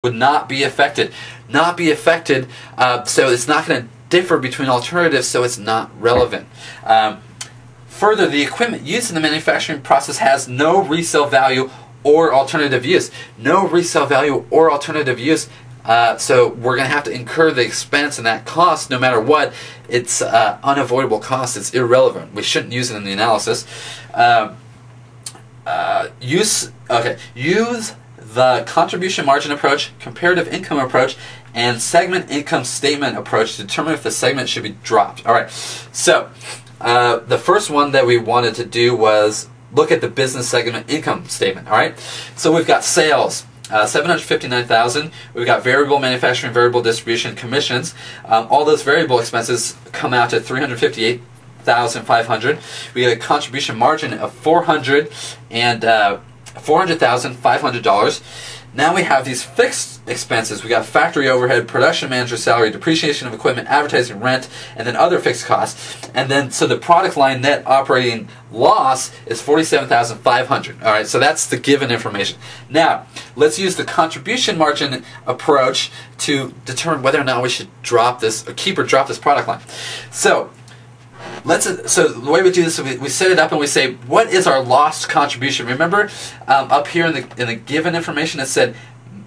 would not be affected. Not be affected, so it's not going to differ between alternatives, so it's not relevant. Further, the equipment used in the manufacturing process has no resale value or alternative use. No resale value or alternative use, so we're going to have to incur the expense and that cost no matter what. It's unavoidable cost. It's irrelevant. We shouldn't use it in the analysis. Use the contribution margin approach, comparative income approach, and segment income statement approach to determine if the segment should be dropped. Alright, so the first one that we wanted to do was look at the business segment income statement. Alright, so we've got sales, $759,000. We've got variable manufacturing, variable distribution, commissions. All those variable expenses come out to $358,500. We get a contribution margin of $400,500. Now we have these fixed expenses. We got factory overhead, production manager salary, depreciation of equipment, advertising, rent, and then other fixed costs. And then so the product line net operating loss is $47,500. All right, so that's the given information. Now let's use the contribution margin approach to determine whether or not we should drop this or keep or drop this product line. So the way we do this is we set it up and we say, what is our lost contribution? Remember, up here in the given information it said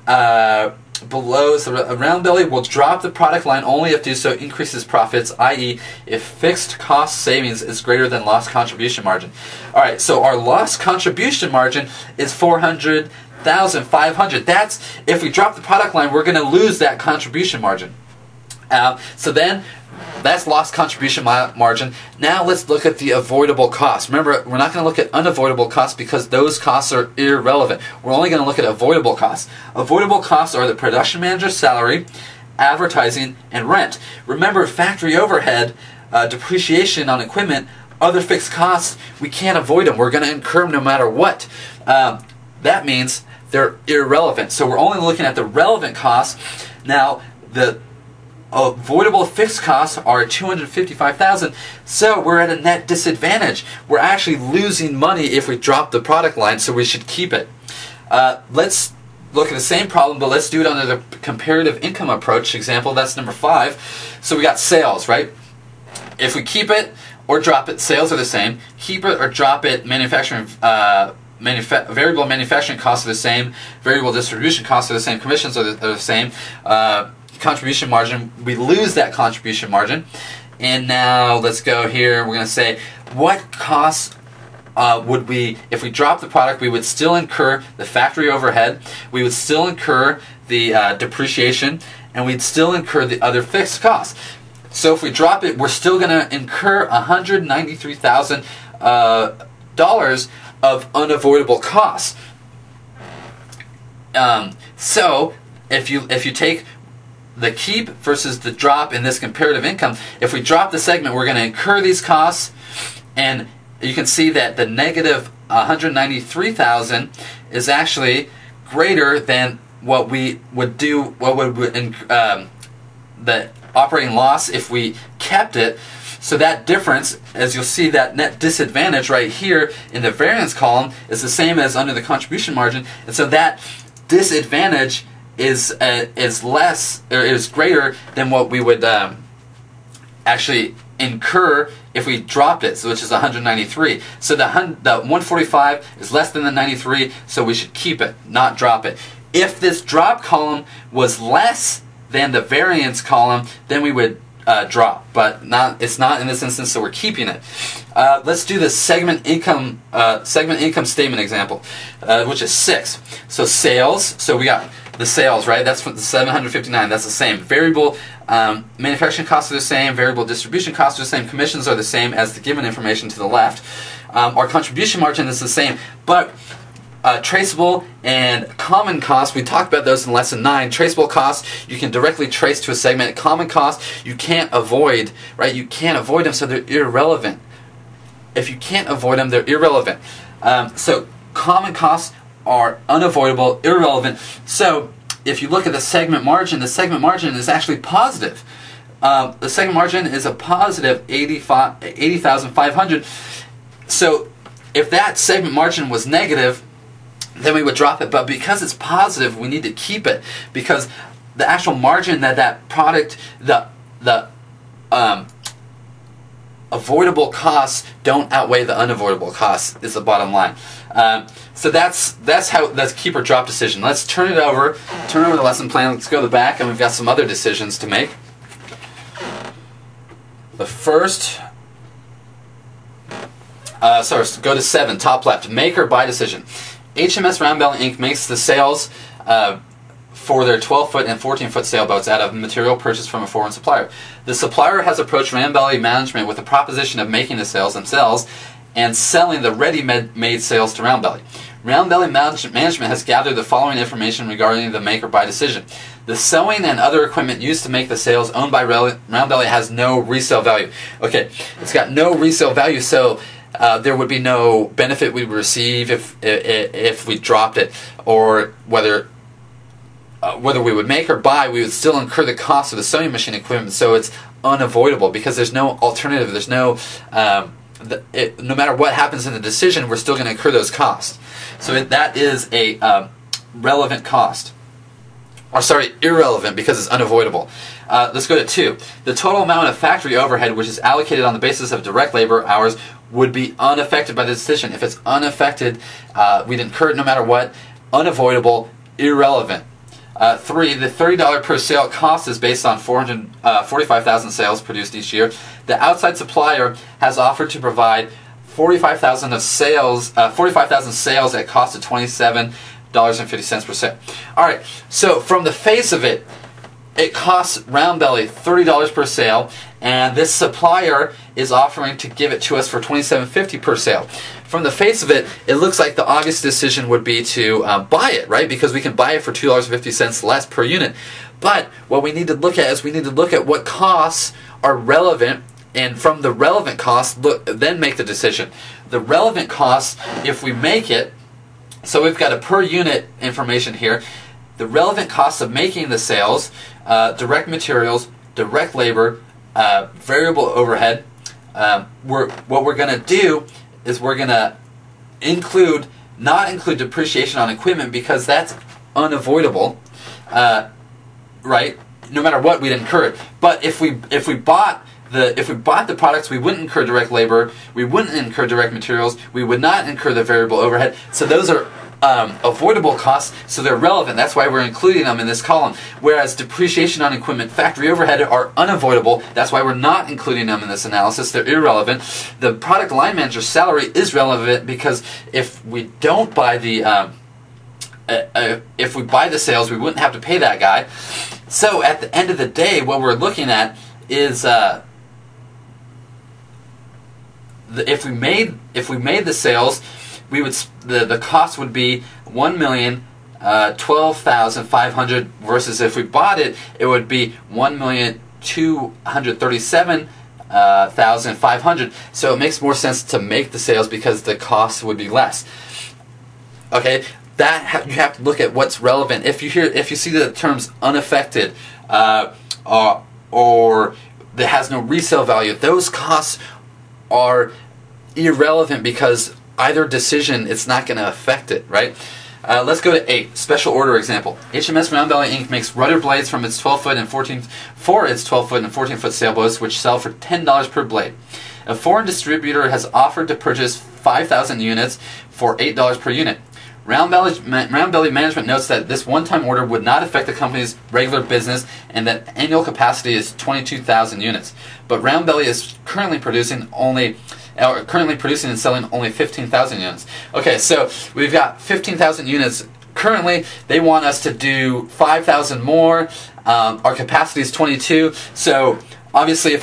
below is the round belly will drop the product line only if do so increases profits, i.e. if fixed cost savings is greater than lost contribution margin. Alright, so our lost contribution margin is $400,500. That's, if we drop the product line, we're going to lose that contribution margin. So then that's lost contribution margin. Now let's look at the avoidable costs. Remember, we're not going to look at unavoidable costs because those costs are irrelevant. We're only going to look at avoidable costs. Avoidable costs are the production manager's salary, advertising, and rent. Remember, factory overhead, depreciation on equipment, other fixed costs, we can't avoid them. We're going to incur them no matter what. That means they're irrelevant. So we're only looking at the relevant costs. Now, the avoidable fixed costs are $255,000, so we're at a net disadvantage. We're actually losing money if we drop the product line, so we should keep it. Let's look at the same problem, but let's do it under the comparative income approach example. That's number 5. So we got sales, right? If we keep it or drop it, sales are the same. Keep it or drop it, manufacturing variable manufacturing costs are the same, variable distribution costs are the same, commissions are the same. Contribution margin, we lose that contribution margin. And now let's go here, we're going to say what costs would we, if we drop the product, we would still incur the factory overhead, we would still incur the depreciation, and we'd still incur the other fixed costs. So if we drop it, we're still going to incur $193,000 of unavoidable costs. So if you take the keep versus the drop in this comparative income, if we drop the segment, we're going to incur these costs, and you can see that the negative $193,000 is actually greater than what we would do, the operating loss if we kept it. So that difference, as you'll see, that net disadvantage right here in the variance column is the same as under the contribution margin, and so that disadvantage is less, or is greater than what we would actually incur if we dropped it, so which is 193. So the 145 is less than the 93, so we should keep it, not drop it. If this drop column was less than the variance column, then we would drop, but it's not in this instance, so we're keeping it. Let's do the segment income statement example, which is 6. So sales, so we got the sales, right? That's the 759. That's the same. Variable manufacturing costs are the same. Variable distribution costs are the same. Commissions are the same as the given information to the left. Our contribution margin is the same, but traceable and common costs, we talked about those in lesson 9. Traceable costs you can directly trace to a segment. Common costs you can't avoid, right? You can't avoid them, so they're irrelevant. If you can't avoid them, they're irrelevant. So common costs are unavoidable, irrelevant. So if you look at the segment margin is actually positive. The segment margin is a positive $80,500. So if that segment margin was negative, then we would drop it. But because it's positive, we need to keep it, because the actual margin that product, the avoidable costs don't outweigh the unavoidable costs, is the bottom line. So that's how that's keep or drop decision. Let's turn over the lesson plan. Let's go to the back, and we've got some other decisions to make. The first, go to 7, top left, make or buy decision. HMS Round Belly Inc. makes the sales for their 12-foot and 14-foot sailboats out of material purchased from a foreign supplier. The supplier has approached Round Belly management with the proposition of making the sails themselves and selling the ready-made sails to Round Belly. Round Belly management has gathered the following information regarding the make or buy decision. The sewing and other equipment used to make the sails owned by Round Belly has no resale value. Okay, it's got no resale value, so there would be no benefit we would receive if we dropped it, or whether we would make or buy, we would still incur the cost of the sewing machine equipment, so it's unavoidable because there's no alternative. There's no, no matter what happens in the decision, we're still going to incur those costs. So that is a relevant cost. Or sorry, irrelevant because it's unavoidable. Let's go to 2. The total amount of factory overhead which is allocated on the basis of direct labor hours would be unaffected by the decision. If it's unaffected, we'd incur it no matter what. Unavoidable, irrelevant. 3, the $30 per sale cost is based on 45,000 sales produced each year. The outside supplier has offered to provide 45,000 sales at cost of $27.50 per sale. All right, so from the face of it, it costs Round Belly $30 per sale, and this supplier is offering to give it to us for $27.50 per sale. From the face of it, it looks like the obvious decision would be to buy it, right? Because we can buy it for $2.50 less per unit. But what we need to look at is we need to look at what costs are relevant, and from the relevant costs, then make the decision. The relevant costs, if we make it, so we've got a per unit information here. The relevant costs of making the sales, direct materials, direct labor, variable overhead. What we're going to do is we're going to not include depreciation on equipment because that's unavoidable, right? No matter what, we'd incur it. But if we bought the products, we wouldn't incur direct labor, we wouldn't incur direct materials, we would not incur the variable overhead. So those are avoidable costs, so they're relevant. That's why we're including them in this column. Whereas depreciation on equipment, factory overhead are unavoidable. That's why we're not including them in this analysis. They're irrelevant. The product line manager's salary is relevant because if we don't buy the if we buy the sales, we wouldn't have to pay that guy. So at the end of the day, what we're looking at is if we made the sales, we would the cost would be $1,012,500 versus if we bought it, it would be $1,237,500. So it makes more sense to make the sales because the cost would be less. Okay, you have to look at what's relevant. If you see the terms unaffected or that has no resale value, those costs are irrelevant because either decision, it's not going to affect it, right? Let's go to 8. Special order example. HMS Round Belly Inc. makes rudder blades from its 12-foot and 14-foot sailboats, which sell for $10 per blade. A foreign distributor has offered to purchase 5,000 units for $8 per unit. Round Belly management notes that this one-time order would not affect the company's regular business and that annual capacity is 22,000 units. But Round Belly is currently producing and selling only 15,000 units. Okay, so we've got 15,000 units. Currently, they want us to do 5,000 more. Our capacity is 22. So obviously, if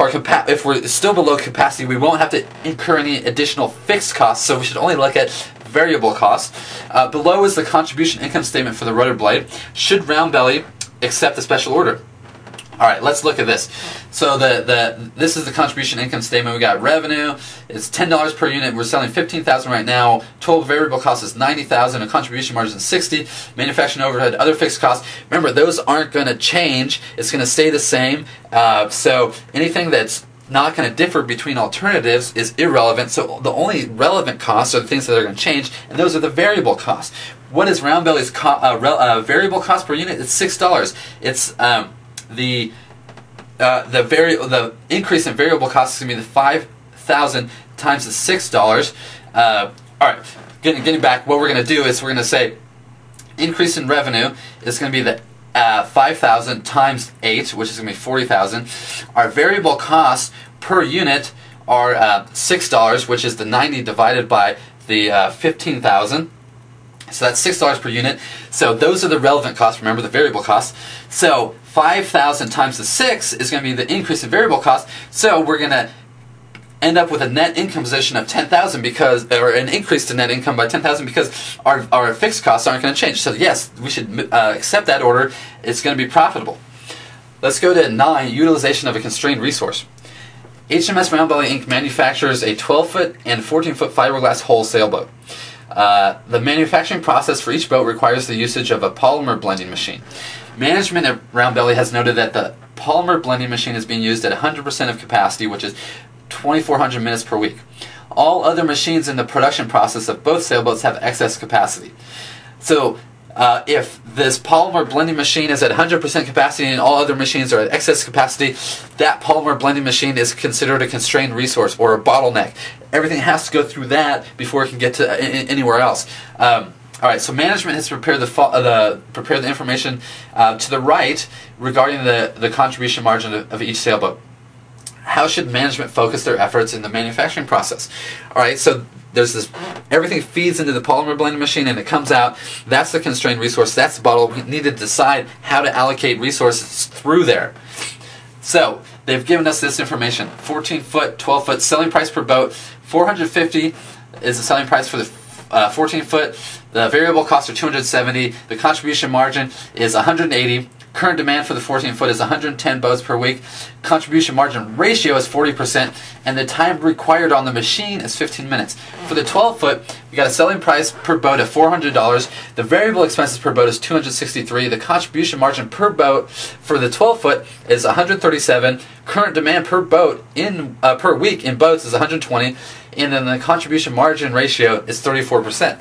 we're still below capacity, we won't have to incur any additional fixed costs. So we should only look at variable costs. Below is the contribution income statement for the rudder blade. Should Round Belly accept the special order? All right, let's look at this. So this is the contribution income statement. We got revenue. It's $10 per unit. We're selling 15,000 right now. Total variable cost is 90,000. A contribution margin is 60. Manufacturing overhead, other fixed costs. Remember, those aren't going to change. It's going to stay the same. So anything that's not going to differ between alternatives is irrelevant. So the only relevant costs are the things that are going to change, and those are the variable costs. what is Round Belly's variable cost per unit? It's $6. It's the increase in variable cost is going to be the 5,000 times the $6. All right, getting back, what we're going to do is we're going to say increase in revenue is going to be the 5,000 times 8, which is going to be 40,000. Our variable costs per unit are $6, which is the 90 divided by the 15,000. So that's $6 per unit. So those are the relevant costs. Remember the variable costs. So 5,000 times the 6 is going to be the increase in variable cost. So we're going to end up with a net income position of 10,000 because, or an increase to net income by 10,000 because our fixed costs aren't going to change. So yes, we should accept that order. It's going to be profitable. Let's go to 9, utilization of a constrained resource. HMS Round Belly Inc. manufactures a 12-foot and 14-foot fiberglass hull sailboat. The manufacturing process for each boat requires the usage of a polymer blending machine. Management at Round Belly has noted that the polymer blending machine is being used at 100% of capacity, which is 2,400 minutes per week. All other machines in the production process of both sailboats have excess capacity. So if this polymer blending machine is at 100% capacity and all other machines are at excess capacity, that polymer blending machine is considered a constrained resource or a bottleneck. Everything has to go through that before it can get to anywhere else. Alright, so management has prepared the information to the right regarding the contribution margin of each sailboat. How should management focus their efforts in the manufacturing process? Alright, so there's this, everything feeds into the polymer blending machine and it comes out. That's the constrained resource. That's the bottle. We need to decide how to allocate resources through there. So they've given us this information. 14-foot, 12-foot, selling price per boat, $450 is the selling price for the 14-foot. The variable costs are $270. The contribution margin is $180. Current demand for the 14-foot is 110 boats per week. Contribution margin ratio is 40%, and the time required on the machine is 15 minutes. For the 12-foot, we got a selling price per boat of $400. The variable expenses per boat is $263. The contribution margin per boat for the 12-foot is $137. Current demand per boat per week in boats is 120, and then the contribution margin ratio is 34%.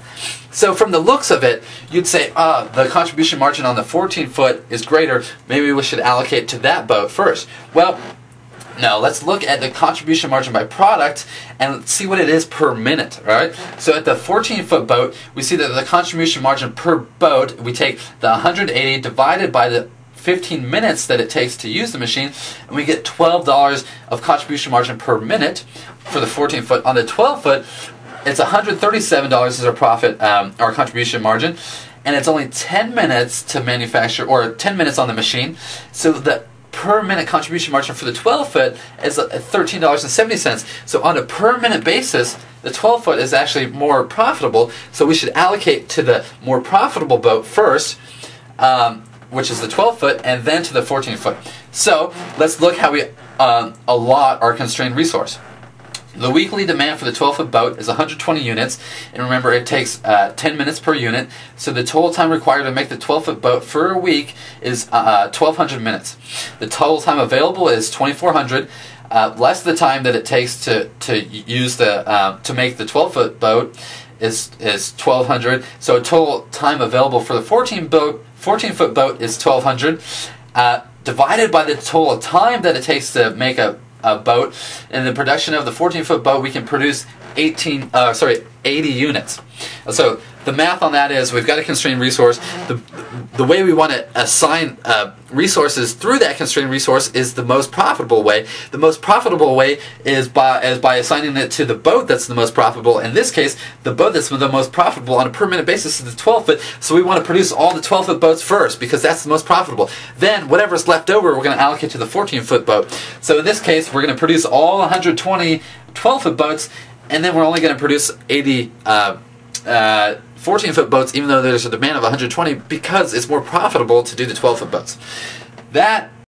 So from the looks of it, you'd say, the contribution margin on the 14-foot is greater. Maybe we should allocate to that boat first. Well, no, let's look at the contribution margin by product and see what it is per minute, right? So at the 14-foot boat, we see that the contribution margin per boat, we take the 180 divided by the 15 minutes that it takes to use the machine, and we get $12 of contribution margin per minute for the 14-foot. On the 12-foot, it's $137 as our profit, our contribution margin, and it's only 10 minutes to manufacture, or 10 minutes on the machine. So the per minute contribution margin for the 12-foot is $13.70. So on a per minute basis, the 12-foot is actually more profitable. So we should allocate to the more profitable boat first, which is the 12-foot, and then to the 14-foot. So let's look how we allot our constrained resource. The weekly demand for the 12-foot boat is 120 units, and remember it takes 10 minutes per unit, so the total time required to make the 12-foot boat for a week is 1,200 minutes. The total time available is 2,400, less the time that it takes to use to make the 12-foot boat is 1,200, so total time available for the 14-foot boat is 1,200, divided by the total time that it takes to make a boat. In the production of the 14-foot boat, we can produce 80 units. So the math on that is we've got a constrained resource. The way we want to assign resources through that constrained resource is the most profitable way. The most profitable way is by assigning it to the boat that's the most profitable. In this case, the boat that's the most profitable on a per minute basis is the 12-foot, so we want to produce all the 12-foot boats first because that's the most profitable. Then whatever's left over, we're going to allocate to the 14-foot boat. So in this case, we're going to produce all 120 12-foot boats, and then we're only going to produce 80 14-foot boats, even though there's a demand of 120, because it's more profitable to do the 12-foot boats. That